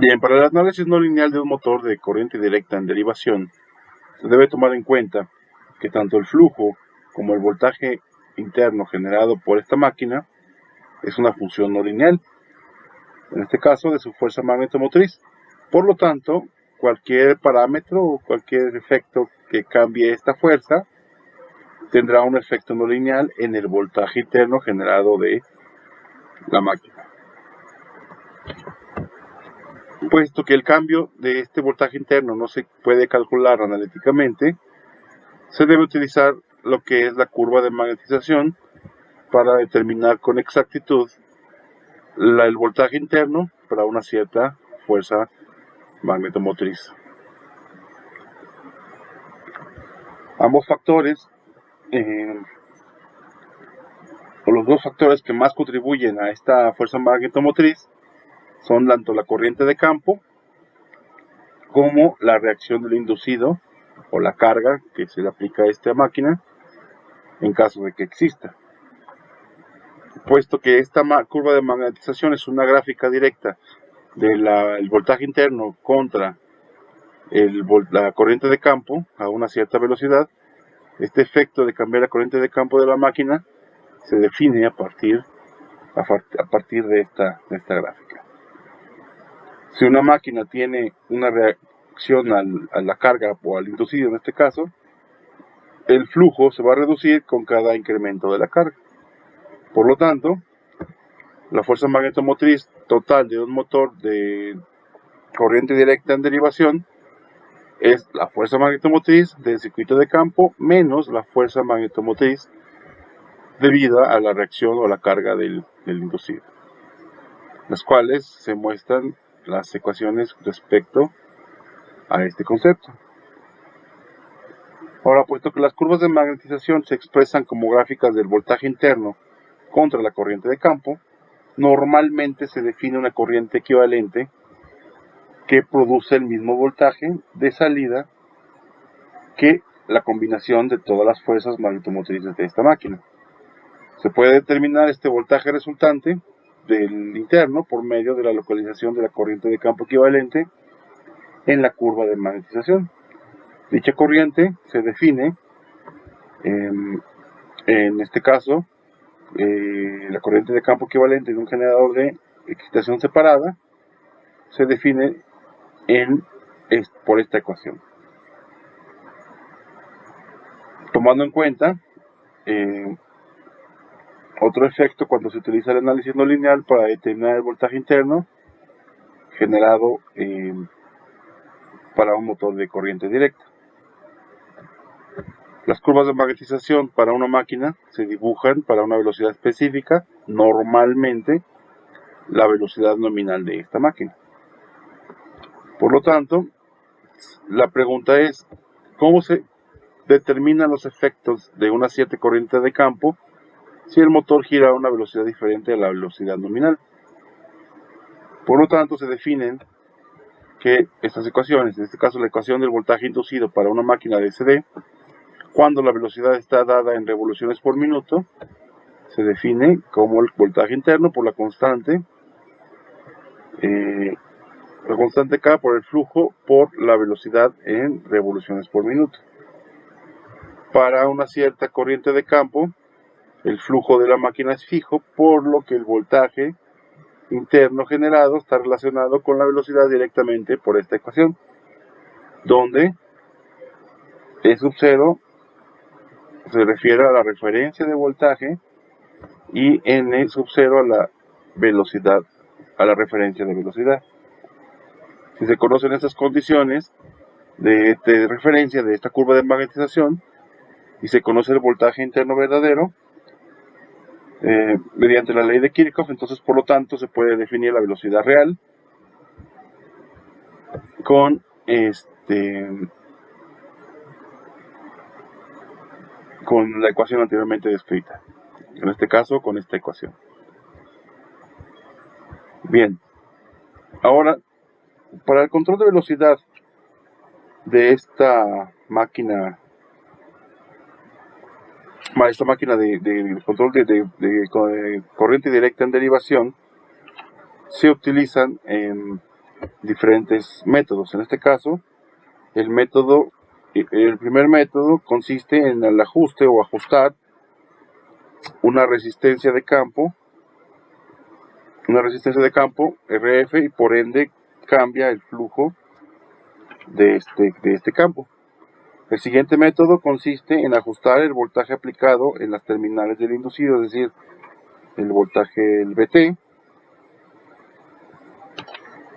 Bien, para el análisis no lineal de un motor de corriente directa en derivación, se debe tomar en cuenta que tanto el flujo como el voltaje interno generado por esta máquina es una función no lineal, en este caso de su fuerza magnetomotriz. Por lo tanto, cualquier parámetro o cualquier efecto que cambie esta fuerza tendrá un efecto no lineal en el voltaje interno generado de la máquina. Puesto que el cambio de este voltaje interno no se puede calcular analíticamente, se debe utilizar lo que es la curva de magnetización para determinar con exactitud el voltaje interno para una cierta fuerza magnetomotriz. Ambos factores, o los dos factores que más contribuyen a esta fuerza magnetomotriz, son tanto la corriente de campo como la reacción del inducido o la carga que se le aplica a esta máquina en caso de que exista. Puesto que esta curva de magnetización es una gráfica directa del voltaje interno contra la corriente de campo a una cierta velocidad, este efecto de cambiar la corriente de campo de la máquina se define a partir de esta gráfica. Si una máquina tiene una reacción a la carga o al inducido en este caso, el flujo se va a reducir con cada incremento de la carga. Por lo tanto, la fuerza magnetomotriz total de un motor de corriente directa en derivación es la fuerza magnetomotriz del circuito de campo menos la fuerza magnetomotriz debida a la reacción o la carga del inducido, las cuales se muestran las ecuaciones respecto a este concepto. Ahora, puesto que las curvas de magnetización se expresan como gráficas del voltaje interno contra la corriente de campo, normalmente se define una corriente equivalente que produce el mismo voltaje de salida que la combinación de todas las fuerzas magnetomotrices de esta máquina. Se puede determinar este voltaje resultante del interno por medio de la localización de la corriente de campo equivalente en la curva de magnetización. Dicha corriente se define, en este caso, la corriente de campo equivalente de un generador de excitación separada se define por esta ecuación. Tomando en cuenta otro efecto cuando se utiliza el análisis no lineal para determinar el voltaje interno generado para un motor de corriente directa. Las curvas de magnetización para una máquina se dibujan para una velocidad específica, normalmente la velocidad nominal de esta máquina. Por lo tanto, la pregunta es, ¿cómo se determinan los efectos de una cierta corriente de campo si el motor gira a una velocidad diferente a la velocidad nominal? Por lo tanto, se definen que estas ecuaciones, en este caso la ecuación del voltaje inducido para una máquina de CD, cuando la velocidad está dada en revoluciones por minuto, se define como el voltaje interno por la constante K por el flujo por la velocidad en revoluciones por minuto. Para una cierta corriente de campo, el flujo de la máquina es fijo, por lo que el voltaje interno generado está relacionado con la velocidad directamente por esta ecuación, donde E sub 0 se refiere a la referencia de voltaje y N sub 0 a la velocidad, a la referencia de velocidad. Si se conocen estas condiciones de referencia de esta curva de magnetización y se conoce el voltaje interno verdadero mediante la ley de Kirchhoff, entonces por lo tanto se puede definir la velocidad real con la ecuación anteriormente descrita, en este caso con esta ecuación. Bien, ahora para el control de velocidad de esta máquina de control de corriente directa en derivación, se utilizan diferentes métodos. En este caso, el primer método consiste en el ajuste o ajustar una resistencia de campo RF, y por ende cambia el flujo de este campo. El siguiente método consiste en ajustar el voltaje aplicado en las terminales del inducido, es decir, el voltaje, el VT.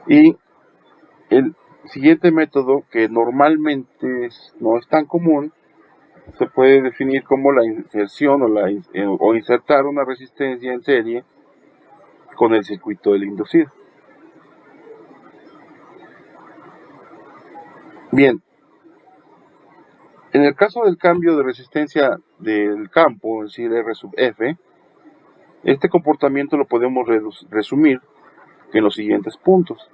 Y el siguiente método, que normalmente no es tan común, se puede definir como la inserción o insertar una resistencia en serie con el circuito del inducido. Bien, en el caso del cambio de resistencia del campo, es decir, R sub F, este comportamiento lo podemos resumir en los siguientes puntos.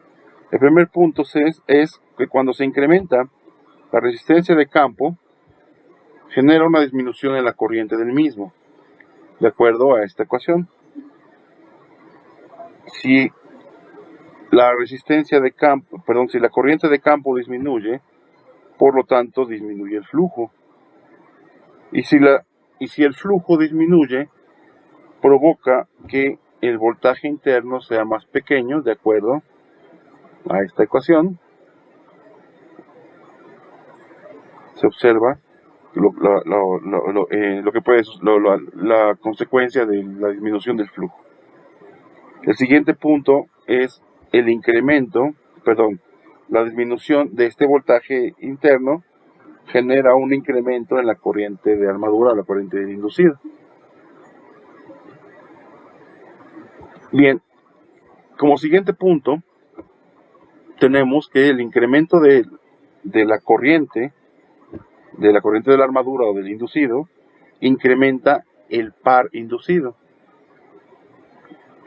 El primer punto es que cuando se incrementa la resistencia de campo, genera una disminución en la corriente del mismo, de acuerdo a esta ecuación. Si la corriente de campo disminuye, por lo tanto disminuye el flujo. Y si el flujo disminuye, provoca que el voltaje interno sea más pequeño, de acuerdo a esta ecuación. Se observa la consecuencia de la disminución del flujo. El siguiente punto es la disminución de este voltaje interno genera un incremento en la corriente de armadura, la corriente del inducido. Bien, como siguiente punto, tenemos que el incremento de la corriente de la armadura o del inducido incrementa el par inducido,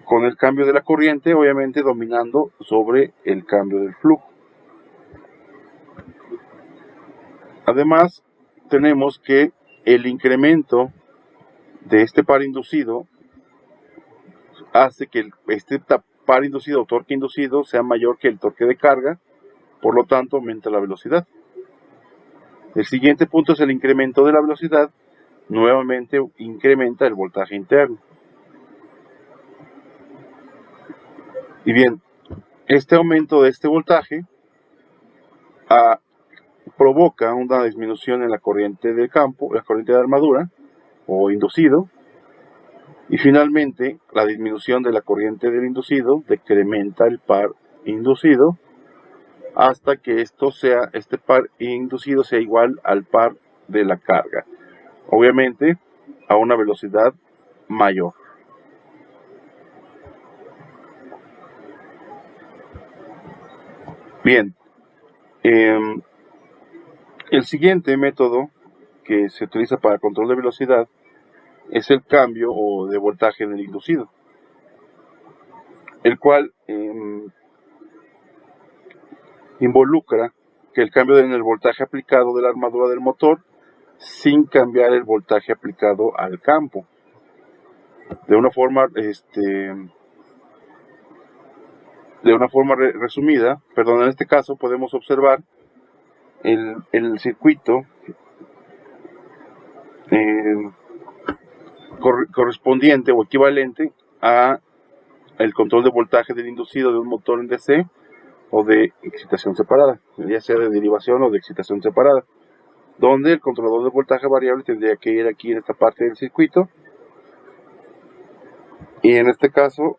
con el cambio de la corriente obviamente dominando sobre el cambio del flujo. Además, tenemos que el incremento de este par inducido hace que este par inducido o torque inducido sea mayor que el torque de carga, por lo tanto aumenta la velocidad. El siguiente punto es el incremento de la velocidad, nuevamente incrementa el voltaje interno. Y bien, este aumento de este voltaje provoca una disminución en la corriente de campo, la corriente de armadura o inducido, y finalmente la disminución de la corriente del inducido decrementa el par inducido hasta que este par inducido sea igual al par de la carga, obviamente a una velocidad mayor. Bien, el siguiente método que se utiliza para control de velocidad es el cambio de voltaje en el inducido, el cual involucra que el cambio en el voltaje aplicado de la armadura del motor sin cambiar el voltaje aplicado al campo. De una forma resumida, en este caso podemos observar el circuito correspondiente o equivalente a el control de voltaje del inducido de un motor en DC o de excitación separada, ya sea de derivación o de excitación separada, donde el controlador de voltaje variable tendría que ir aquí en esta parte del circuito, y en este caso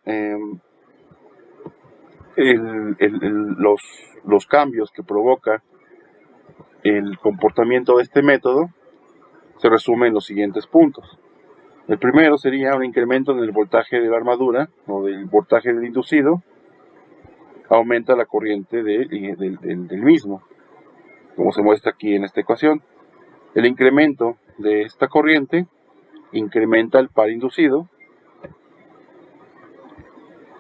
los cambios que provoca el comportamiento de este método se resumen en los siguientes puntos. El primero sería un incremento en el voltaje de la armadura o del voltaje del inducido, aumenta la corriente del mismo, como se muestra aquí en esta ecuación. El incremento de esta corriente incrementa el par inducido,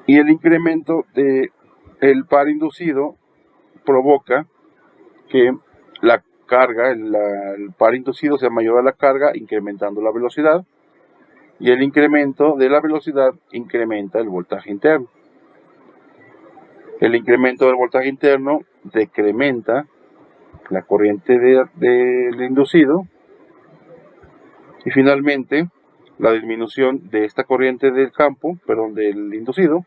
y el incremento del par inducido provoca que la carga, el par inducido sea mayor a la carga, incrementando la velocidad, y el incremento de la velocidad incrementa el voltaje interno. El incremento del voltaje interno decrementa la corriente del inducido, y finalmente la disminución de esta corriente del campo, del inducido,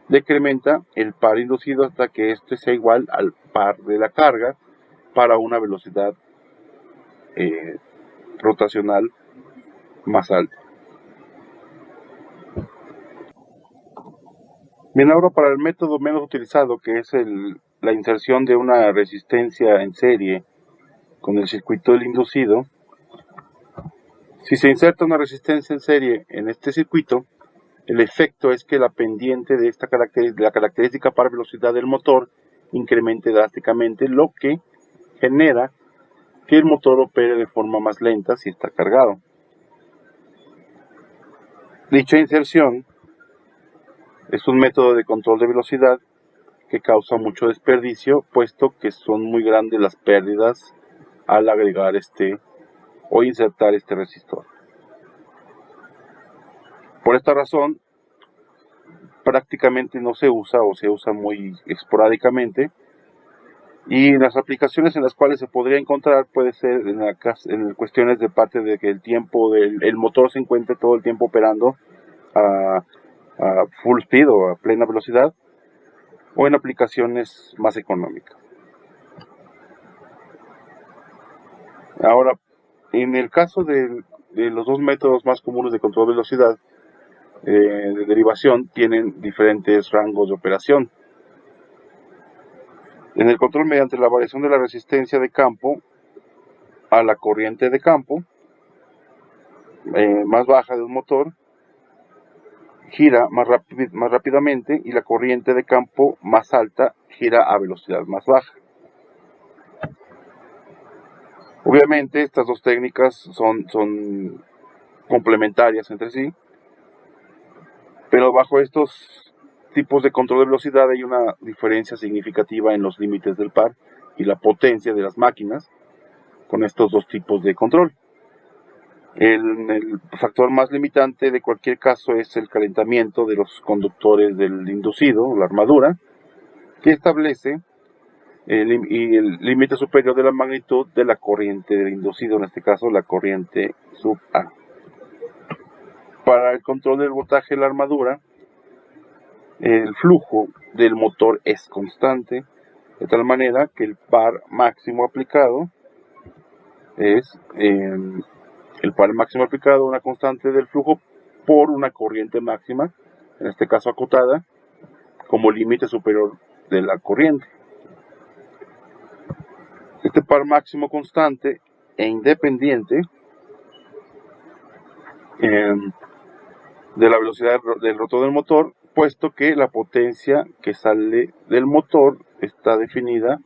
decrementa el par inducido hasta que este sea igual al par de la carga para una velocidad rotacional más alta. Bien, ahora para el método menos utilizado, que es la inserción de una resistencia en serie con el circuito del inducido. Si se inserta una resistencia en serie en este circuito, el efecto es que la pendiente de la característica par velocidad del motor incremente drásticamente, lo que genera que el motor opere de forma más lenta si está cargado. Dicha inserción es un método de control de velocidad que causa mucho desperdicio, puesto que son muy grandes las pérdidas al agregar o insertar este resistor. Por esta razón, prácticamente no se usa o se usa muy esporádicamente, y las aplicaciones en las cuales se podría encontrar puede ser en cuestiones de parte de que el motor se encuentre todo el tiempo operando a full speed o a plena velocidad, o en aplicaciones más económicas. Ahora, en el caso de los dos métodos más comunes de control de velocidad de derivación, tienen diferentes rangos de operación. En el control mediante la variación de la resistencia de campo a la corriente de campo más baja de un motor, gira más rápidamente, y la corriente de campo más alta gira a velocidad más baja. Obviamente estas dos técnicas son complementarias entre sí, pero bajo estos tipos de control de velocidad hay una diferencia significativa en los límites del par y la potencia de las máquinas con estos dos tipos de control. El factor más limitante de cualquier caso es el calentamiento de los conductores del inducido, la armadura, que establece el límite superior de la magnitud de la corriente del inducido, en este caso la corriente sub A. Para el control del voltaje de la armadura, el flujo del motor es constante, de tal manera que el par máximo aplicado es una constante del flujo por una corriente máxima, en este caso acotada, como límite superior de la corriente. Este par máximo constante e independiente de la velocidad del rotor del motor, puesto que la potencia que sale del motor está definida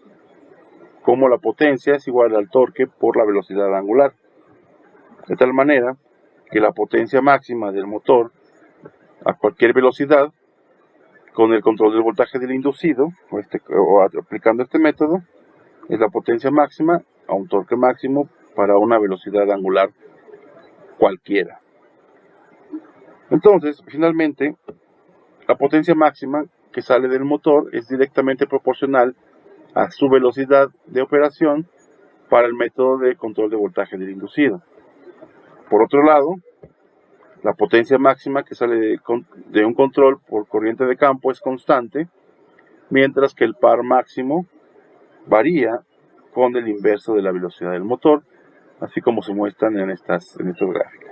como la potencia es igual al torque por la velocidad angular, de tal manera que la potencia máxima del motor a cualquier velocidad con el control del voltaje del inducido o aplicando este método es la potencia máxima a un torque máximo para una velocidad angular cualquiera. Entonces, finalmente, la potencia máxima que sale del motor es directamente proporcional a su velocidad de operación para el método de control de voltaje del inducido. Por otro lado, la potencia máxima que sale de un control por corriente de campo es constante, mientras que el par máximo varía con el inverso de la velocidad del motor, así como se muestran en estos gráficos.